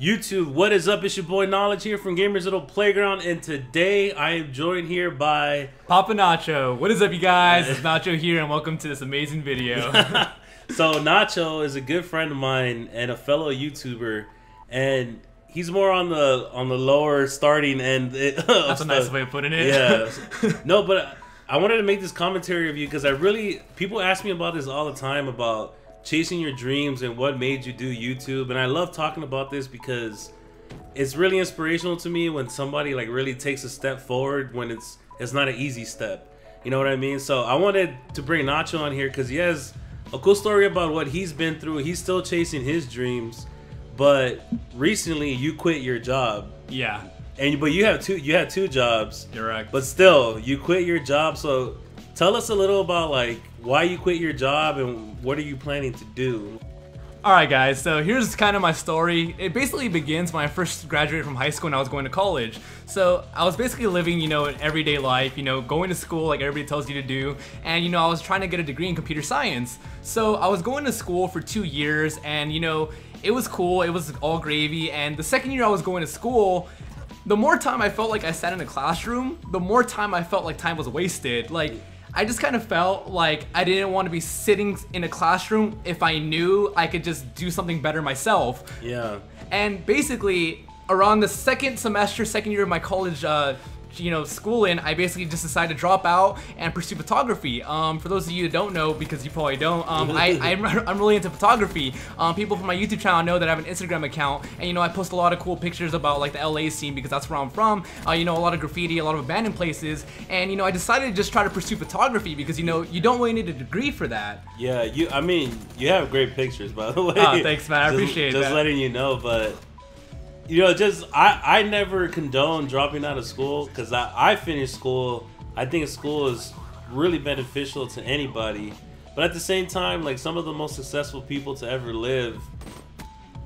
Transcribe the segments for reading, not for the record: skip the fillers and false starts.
YouTube, what is up? It's your boy Knowledge here from Gamers Little Playground, and today I am joined here by Papa Nacho. What is up, you guys? It's Nacho here, and welcome to this amazing video. So Nacho is a good friend of mine and a fellow YouTuber, and he's more on the lower starting end. That's a nice way of putting it. Yeah. No, but I wanted to make this commentary of you because people ask me about this all the time about chasing your dreams and what made you do YouTube, and I love talking about this because it's really inspirational to me when somebody like really takes a step forward when it's not an easy step. You know what I mean? So I wanted to bring Nacho on here because he has a cool story about what he's been through. He's still chasing his dreams, but recently you quit your job. Yeah. But you had two jobs. Correct. But still, you quit your job. So tell us a little about like why you quit your job and what are you planning to do? Alright guys, so here's kind of my story. It basically begins when I first graduated from high school and I was going to college. So I was basically living, an everyday life, going to school like everybody tells you to do. And, I was trying to get a degree in computer science. So I was going to school for 2 years and, it was cool. It was all gravy. And the second year I was going to school, the more time I felt like I sat in a classroom, the more time I felt like time was wasted. Like, I just kind of felt like I didn't want to be sitting in a classroom if I knew I could just do something better myself. Yeah. And basically, around the second year of my college schooling, I basically just decided to drop out and pursue photography. For those of you that don't know, because you probably don't, I'm really into photography. People from my YouTube channel know that I have an Instagram account, and I post a lot of cool pictures about like the LA scene because that's where I'm from. A lot of graffiti, a lot of abandoned places, and I decided to just try to pursue photography because you don't really need a degree for that. Yeah, you have great pictures, by the way. Oh, thanks, man. I appreciate that. Just letting you know, but I never condone dropping out of school because I finished school. I think school is really beneficial to anybody, but at the same time, like some of the most successful people to ever live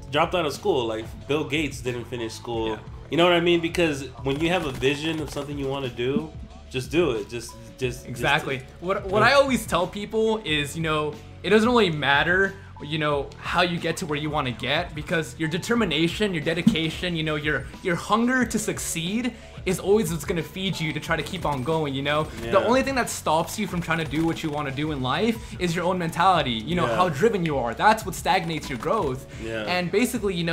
dropped out of school. Like Bill Gates didn't finish school. Yeah. You know what I mean? Because when you have a vision of something you want to do, just do it. Just exactly. What I always tell people is, it doesn't really matter how you get to where you want to get, because your determination, your dedication, your hunger to succeed is always what's going to feed you to try to keep on going. Yeah. The only thing that stops you from trying to do what you want to do in life is your own mentality, how driven you are. That's what stagnates your growth. Yeah. And basically,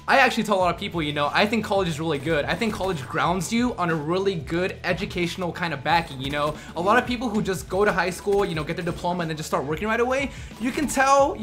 I actually tell a lot of people, I think college is really good. I think college grounds you on a really good educational kind of backing, A lot of people who just go to high school, get their diploma and then just start working right away, you can tell,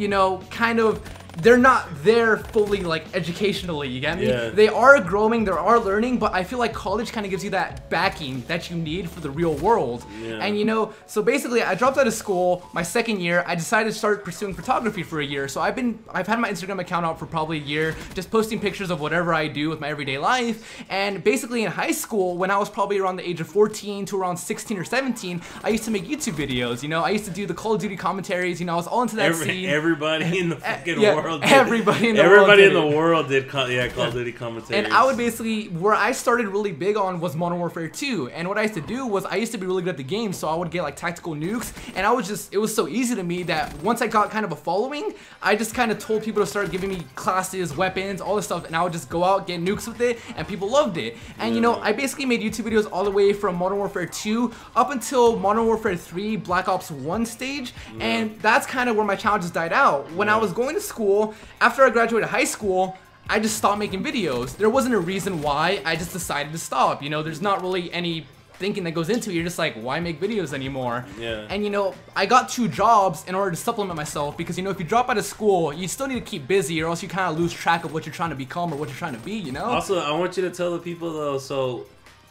kind of, they're not there fully, like, educationally, you get me? Yeah. They are growing, they are learning, but I feel like college kind of gives you that backing that you need for the real world. Yeah. And, so basically, I dropped out of school. My second year, I decided to start pursuing photography for a year. So I've had my Instagram account out for probably a year, just posting pictures of whatever I do with my everyday life. And basically, in high school, when I was probably around the age of 14 to around 16 or 17, I used to make YouTube videos, I used to do the Call of Duty commentaries, I was all into that scene. Everybody in the fucking world. Everybody in the world did Call of Duty commentaries. And I would basically, where I started really big on was Modern Warfare 2. And what I used to do was I used to be really good at the game, so I would get like tactical nukes. And it was so easy to me that once I got kind of a following, I just kind of told people to start giving me classes, weapons, all this stuff, and I would just go out, get nukes with it, and people loved it. And I basically made YouTube videos all the way from Modern Warfare 2 up until Modern Warfare 3 Black Ops 1 stage. And that's kind of where my channel just died out. When I was going to school, after I graduated high school, I just stopped making videos. There wasn't a reason why, I just decided to stop. There's not really any thinking that goes into it. You're just like, why make videos anymore? Yeah. And I got 2 jobs in order to supplement myself because if you drop out of school, you still need to keep busy or else you kind of lose track of what you're trying to become or what you're trying to be, Also, I want you to tell the people though, so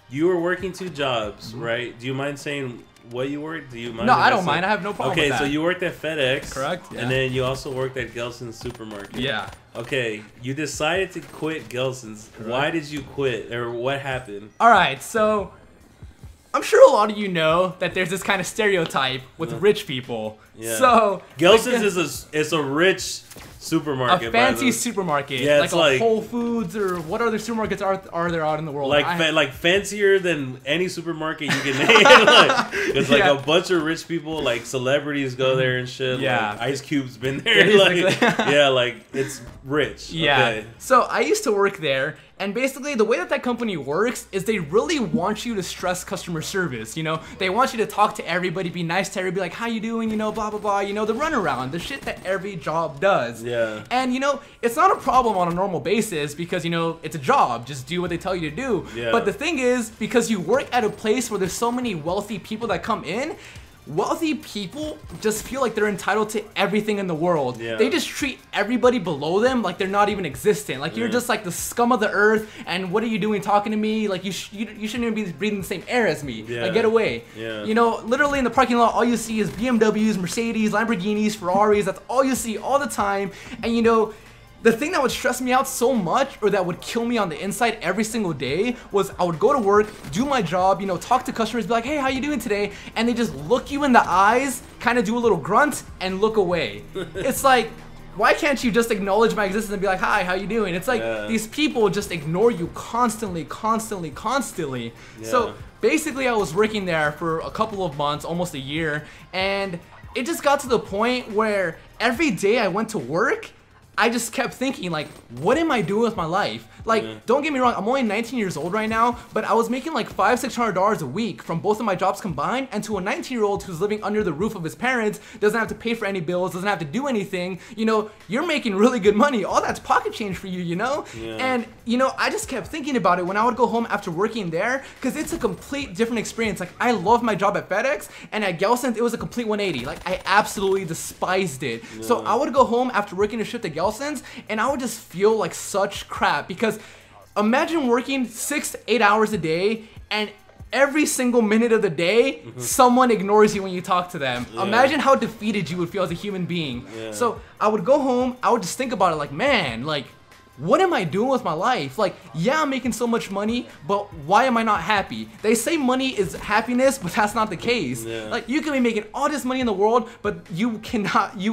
you were working 2 jobs, right? Do you mind saying what you worked? Do you mind? No, I don't mind. I have no problem with that. Okay, so you worked at FedEx. Correct. Yeah. And then you also worked at Gelson's supermarket. Yeah. Okay, you decided to quit Gelson's. Correct. Why did you quit? Or what happened? Alright, so I'm sure a lot of you know that there's this kind of stereotype with rich people. Yeah. So Gelson's is a rich supermarket. A fancy supermarket. Yeah, like a Whole Foods or what other supermarkets are there out in the world? Like fancier than any supermarket you can name. Because like a bunch of rich people, like celebrities go there and shit. Yeah. Like Ice Cube's been there. Like, yeah, like it's rich. Yeah. Okay. So I used to work there, and basically the way that that company works is they really want you to stress customer service. You know, they want you to talk to everybody, be nice to everybody, like how you doing, you know, blah blah blah. You know, the runaround, the shit that every job does. Yeah. And you know, it's not a problem on a normal basis because you know it's a job. Just do what they tell you to do. Yeah. But the thing is, because you work at a place where there's so many wealthy people that come in. Wealthy people just feel like they're entitled to everything in the world. Yeah. They just treat everybody below them like they're not even existent. Like you're just like the scum of the earth. And what are you doing talking to me? Like you shouldn't even be breathing the same air as me. Yeah. Like get away. Yeah. You know, literally in the parking lot, all you see is BMWs, Mercedes, Lamborghinis, Ferraris. That's all you see all the time. And you know, the thing that would stress me out so much, or that would kill me on the inside every single day, was I would go to work, do my job, you know, talk to customers, be like, hey, how you doing today? And they just look you in the eyes, kind of do a little grunt, and look away. It's like, why can't you just acknowledge my existence and be like, hi, how you doing? It's like, these people just ignore you constantly. Yeah. So basically I was working there for a couple of months, almost a year, and it just got to the point where every day I went to work, I just kept thinking, like, what am I doing with my life? Like, don't get me wrong, I'm only 19 years old right now, but I was making like $500-600 a week from both of my jobs combined, and to a 19-year-old who's living under the roof of his parents, doesn't have to pay for any bills, doesn't have to do anything, you know, you're making really good money. All that's pocket change for you, you know? Yeah. And, you know, I just kept thinking about it when I would go home after working there, because it's a complete different experience. Like, I love my job at FedEx, and at Gelson's, it was a complete 180. Like, I absolutely despised it. So I would go home after working a shift at Gelson's, and I would just feel like such crap, because imagine working 6 to 8 hours a day, and every single minute of the day, someone ignores you when you talk to them. Yeah. Imagine how defeated you would feel as a human being. Yeah. So I would go home, I would just think about it like, man, like, what am I doing with my life? Like, yeah, I'm making so much money, but why am I not happy? They say money is happiness, but that's not the case. Yeah. Like, you can be making all this money in the world, but you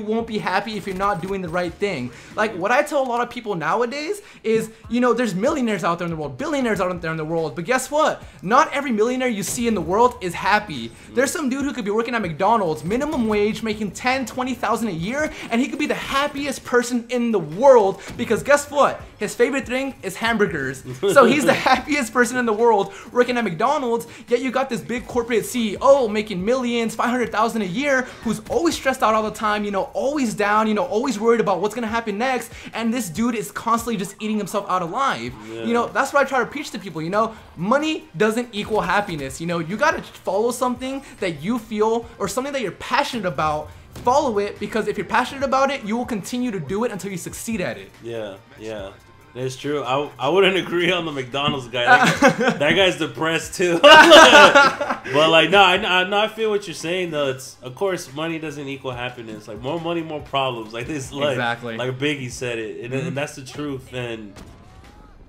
won't be happy if you're not doing the right thing. Like, what I tell a lot of people nowadays is, you know, there's millionaires out there in the world, billionaires out there in the world, but guess what? Not every millionaire you see in the world is happy. There's some dude who could be working at McDonald's, minimum wage, making $10,000-20,000 a year, and he could be the happiest person in the world, because guess what? His favorite thing is hamburgers. So he's the happiest person in the world working at McDonald's, yet you got this big corporate CEO making millions, 500,000 a year, who's always stressed out all the time, you know, always down, you know, always worried about what's gonna happen next, and this dude is constantly just eating himself out alive. Yeah. You know, that's what I try to preach to people, you know, money doesn't equal happiness. You know, you gotta follow something that you feel, or something that you're passionate about. Follow it, because if you're passionate about it, you will continue to do it until you succeed at it. Yeah, yeah. That's true. I wouldn't agree on the McDonald's guy. That guy's depressed too. But like, no, I feel what you're saying though. It's, of course, money doesn't equal happiness. Like, more money, more problems. Like this, like, Exactly. like Biggie said it, and that's the truth. And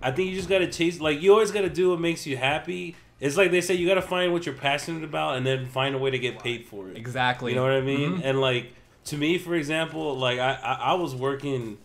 I think you just gotta chase. Like, you always gotta do what makes you happy. It's like they say, you gotta find what you're passionate about, and then find a way to get paid for it. Exactly. You know what I mean? And like, to me, for example, like I was working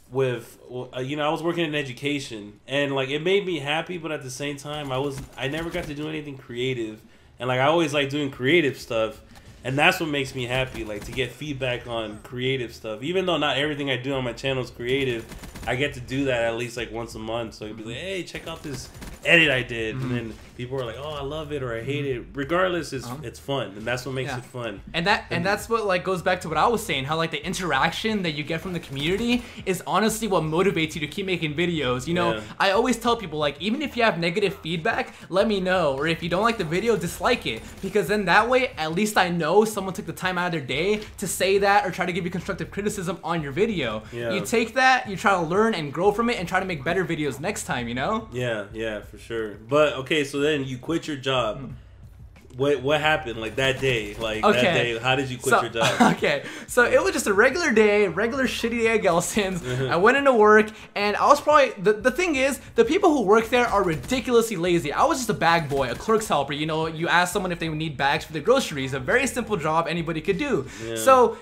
with, you know, I was working in education, and like, it made me happy, but at the same time, I never got to do anything creative, and like, I always like doing creative stuff, and that's what makes me happy, like, to get feedback on creative stuff. Even though not everything I do on my channel is creative, I get to do that at least like once a month. So you'd be like, hey, check out this edit I did, and then people are like, oh, I love it, or I hate it. Regardless, it's fun, and that's what makes it fun. And that's what like goes back to what I was saying, how like the interaction that you get from the community is honestly what motivates you to keep making videos. You know, I always tell people, like, even if you have negative feedback, let me know, or if you don't like the video, dislike it, because then that way at least I know someone took the time out of their day to say that or try to give you constructive criticism on your video. You take that, you try to learn and grow from it, and try to make better videos next time, you know? Yeah, for sure. But okay, so then you quit your job. What happened, like, that day? Like, that day, how did you quit your job? Okay, so it was just a regular day, regular shitty day at Gelson's. I went into work, and I was probably, the thing is, the people who work there are ridiculously lazy. I was just a bag boy, a clerk's helper. You know, you ask someone if they need bags for their groceries. A very simple job anybody could do. So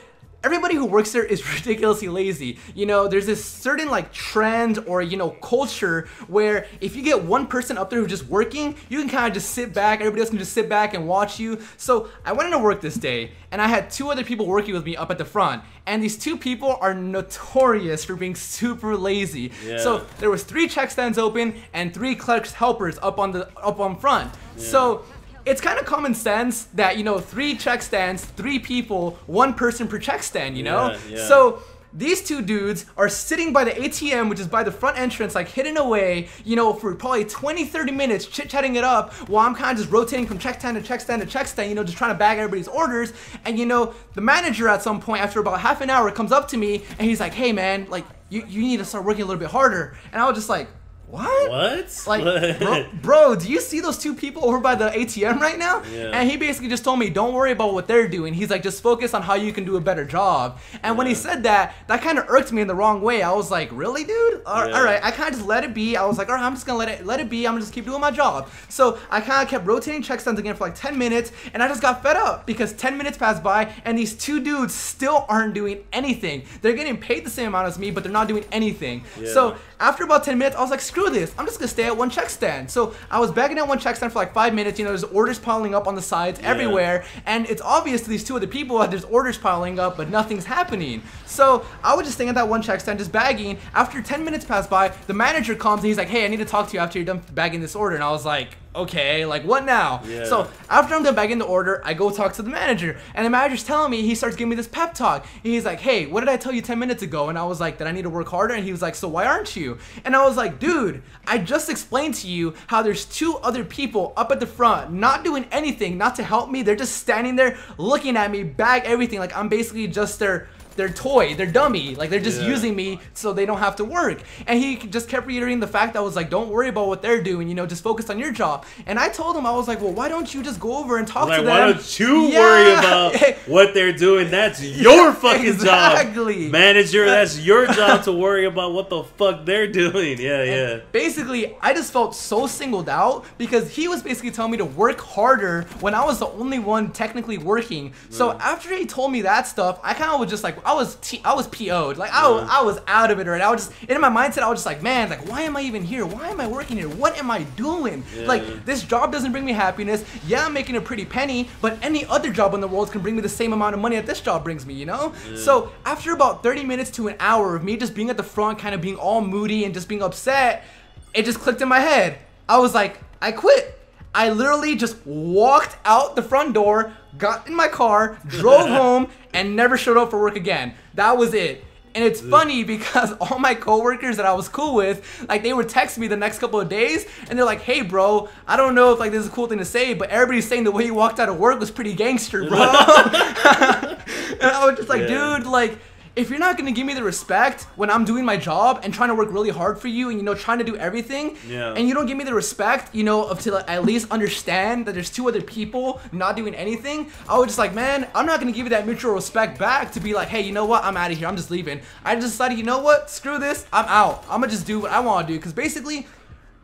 everybody who works there is ridiculously lazy. You know, there's this certain like trend or, you know, culture where if you get one person up there who's just working, you can kind of just sit back, everybody else can just sit back and watch you. So I went into work this day and I had 2 other people working with me up at the front, and these 2 people are notorious for being super lazy. Yeah. So there was 3 check stands open and 3 clerks helpers up on front. Yeah. So it's kind of common sense that, you know, 3 check stands, 3 people, 1 person per check stand, you know? Yeah, yeah. So these 2 dudes are sitting by the ATM, which is by the front entrance, like hidden away, you know, for probably 20-30 minutes, chit-chatting it up while I'm kind of just rotating from check stand to check stand to check stand, you know, just trying to bag everybody's orders. And, you know, the manager at some point, after about half an hour, comes up to me and he's like, hey, man, like, you need to start working a little bit harder. And I was just like, what? Like, bro, do you see those 2 people over by the ATM right now? Yeah. And he basically just told me, don't worry about what they're doing. He's like, just focus on how you can do a better job. And when he said that, that kind of irked me in the wrong way. I was like, really, dude? All right. I kind of just let it be. I was like, all right, I'm just going to let it be. I'm going to just keep doing my job. So I kind of kept rotating check stands again for like 10 minutes. And I just got fed up because 10 minutes passed by and these 2 dudes still aren't doing anything. They're getting paid the same amount as me, but they're not doing anything. Yeah. So after about 10 minutes, I was like, screw this. I'm just going to stay at 1 check stand. So I was bagging at 1 check stand for like 5 minutes. You know, there's orders piling up on the sides everywhere. And it's obvious to these 2 other people that there's orders piling up, but nothing's happening. So I was just staying at that 1 check stand, just bagging. After 10 minutes pass by, the manager comes and he's like, hey, I need to talk to you after you're done bagging this order. And I was like, okay, like what now? Yeah. So after I'm done bagging the order, I go talk to the manager, and the manager's telling me, he starts giving me this pep talk. He's like, hey, what did I tell you 10 minutes ago? And I was like, that I need to work harder. And he was like, so why aren't you? And I was like, dude, I just explained to you how there's 2 other people up at the front not doing anything, not to help me. They're just standing there looking at me bag everything like I'm basically just their toy, their dummy, like they're just using me so they don't have to work. And he just kept reiterating the fact that I was like, don't worry about what they're doing, you know, just focus on your job. And I told him, I was like, well, why don't you just go over and talk to them? Why don't you worry about what they're doing? That's your fucking job. Manager, that's your job to worry about what the fuck they're doing. Yeah. Basically, I just felt so singled out because he was basically telling me to work harder when I was the only one technically working. So after he told me that stuff, I kind of was just like, I was PO'd. Like I was out of it already. I was just in my mindset. I was just like, man, like why am I even here? Why am I working here? What am I doing? Like this job doesn't bring me happiness. Yeah, I'm making a pretty penny, but any other job in the world can bring me the same amount of money that this job brings me, you know? So after about 30 minutes to an hour of me just being at the front, kind of being all moody and just being upset, it just clicked in my head. I was like, I quit. I literally just walked out the front door, got in my car, drove home, and never showed up for work again. That was it. And it's funny because all my coworkers that I was cool with, like they would text me the next couple of days and they're like, hey bro, I don't know if like this is a cool thing to say, but everybody's saying the way you walked out of work was pretty gangster, bro. And I was just like, dude, like, if you're not gonna give me the respect when I'm doing my job and trying to work really hard for you and, you know, trying to do everything, and you don't give me the respect, you know, of to like, at least understand that there's 2 other people not doing anything, I was just like, man, I'm not gonna give you that mutual respect back to be like, hey, you know what, I'm out of here, I'm just leaving. I just decided, you know what, screw this, I'm out. I'm gonna just do what I wanna do, because basically,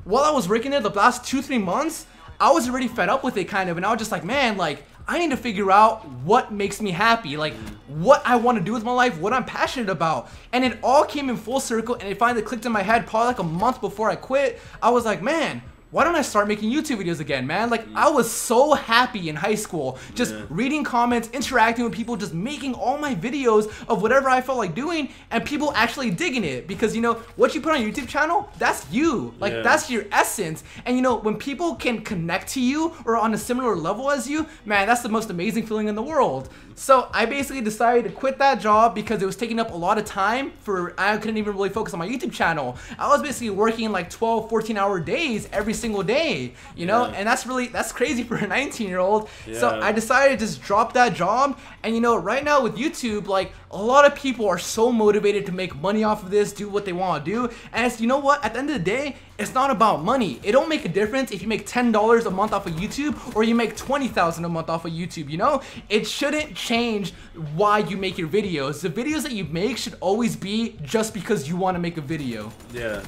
while I was working there the last 2-3 months, I was already fed up with it kind of, and I was just like, man, like, I need to figure out what makes me happy, like what I want to do with my life, what I'm passionate about. And it all came in full circle, and it finally clicked in my head probably like a month before I quit. I was like, man, why don't I start making YouTube videos again, man? Like, I was so happy in high school, just reading comments, interacting with people, just making all my videos of whatever I felt like doing, and people actually digging it. Because, you know, what you put on your YouTube channel, that's you. Like, that's your essence. And, you know, when people can connect to you or on a similar level as you, man, that's the most amazing feeling in the world. So I basically decided to quit that job because it was taking up a lot of time I couldn't even really focus on my YouTube channel. I was basically working like 12, 14-hour days every single day, you know, and that's crazy for a 19-year-old. So I decided to just drop that job. And, you know, right now with YouTube, like, a lot of people are so motivated to make money off of this, do what they want to do. And it's, you know what, at the end of the day, it's not about money. It don't make a difference if you make $10 a month off of YouTube or you make $20,000 a month off of YouTube, you know? It shouldn't change why you make your videos. The videos that you make should always be just because you want to make a video. Yeah,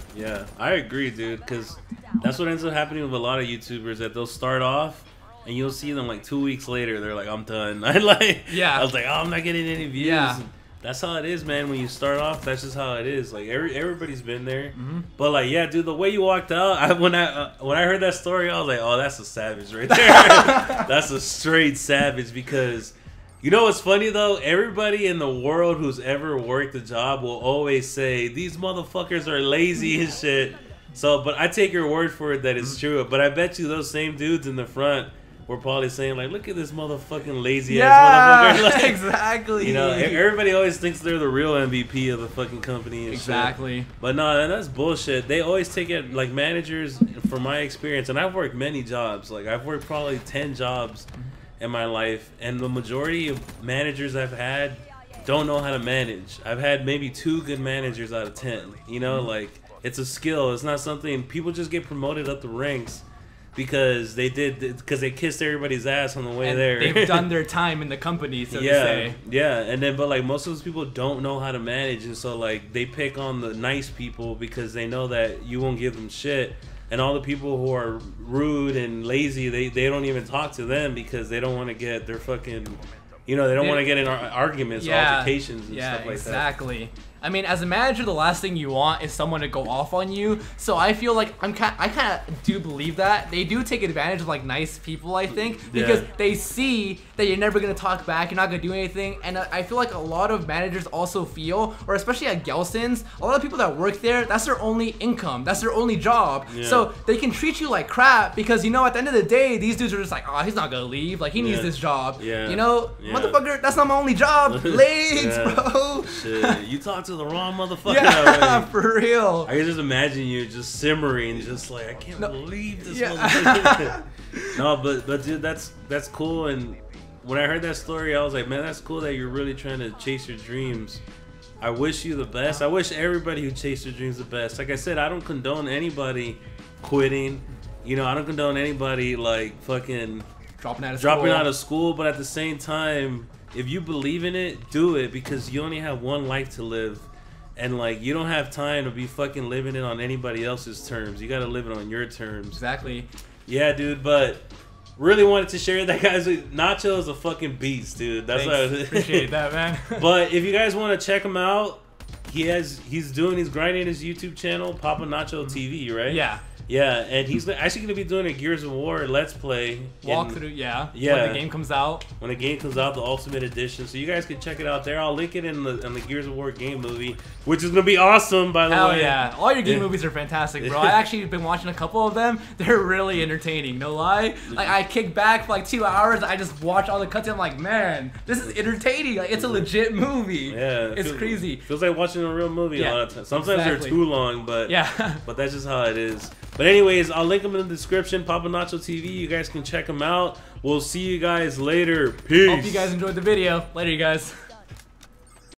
I agree, dude, because that's what ends up happening with a lot of YouTubers, that they'll start off and you'll see them like 2 weeks later, they're like, I'm done. I was like, oh, I'm not getting any views. That's how it is, man. When you start off, that's just how it is. Like everybody's been there, but like, yeah, dude, the way you walked out, when I heard that story, I was like, oh, that's a savage right there. That's a straight savage. Because you know what's funny though? Everybody in the world who's ever worked a job will always say these motherfuckers are lazy and shit. So, but I take your word for it that it's true. But I bet you those same dudes in the front were probably saying like, look at this motherfucking lazy ass motherfucker. Like, exactly. You know, everybody always thinks they're the real MVP of the fucking company and exactly. shit. But no, that's bullshit. They always take it, like managers, from my experience, and I've worked many jobs. Like I've worked probably 10 jobs in my life, and the majority of managers I've had don't know how to manage. I've had maybe 2 good managers out of 10. You know, like it's a skill. It's not something people just get promoted up the ranks because they kissed everybody's ass on the way there. They've done their time in the company, so to say. Yeah, and then but like most of those people don't know how to manage, and so like they pick on the nice people because they know that you won't give them shit, and all the people who are rude and lazy, they don't even talk to them because they don't want to get their fucking, you know, they don't want to get in arguments, or altercations, and stuff like that. Exactly. I mean, as a manager, the last thing you want is someone to go off on you. So I feel like I kind of do believe that they do take advantage of like nice people. I think because they see that you're never gonna talk back, you're not gonna do anything, and I feel like a lot of managers also feel, or especially at Gelson's, a lot of people that work there, that's their only income, that's their only job. So they can treat you like crap because, you know, at the end of the day, these dudes are just like, oh, he's not gonna leave, like he needs this job. You know, motherfucker, that's not my only job. Legs, bro. Shit. You talk to the wrong motherfucker. Yeah, for real. I can just imagine you just simmering, just like, I can't believe this motherfucker. No, but dude, that's cool. And when I heard that story, I was like, man, that's cool that you're really trying to chase your dreams. I wish you the best. I wish everybody who chased their dreams the best. Like I said, I don't condone anybody quitting. You know, I don't condone anybody like fucking dropping out of school. But at the same time, if you believe in it, do it, because you only have one life to live. And like, you don't have time to be fucking living it on anybody else's terms. You gotta live it on your terms. Exactly. Yeah, dude, but really wanted to share that, guys. Nacho is a fucking beast, dude. That's what I appreciate that, man. But if you guys want to check him out, he's grinding his YouTube channel, PapaNachoTv, right? Yeah. Yeah, and he's actually going to be doing a Gears of War Let's Play. Walkthrough, yeah. When the game comes out. When the game comes out, the Ultimate Edition. So you guys can check it out there. I'll link it in the Gears of War game movie, which is going to be awesome, by the way. Hell yeah. All your game movies are fantastic, bro. I actually been watching a couple of them. They're really entertaining, no lie. Like, I kick back for like 2 hours. I just watch all the cutscenes. I'm like, man, this is entertaining. Like, it's a legit movie. Yeah. It's crazy. Feels like watching a real movie a lot of times. Sometimes they're too long, but but that's just how it is. But anyways, I'll link them in the description. PapaNachoTv. You guys can check them out. We'll see you guys later. Peace. Hope you guys enjoyed the video. Later, you guys.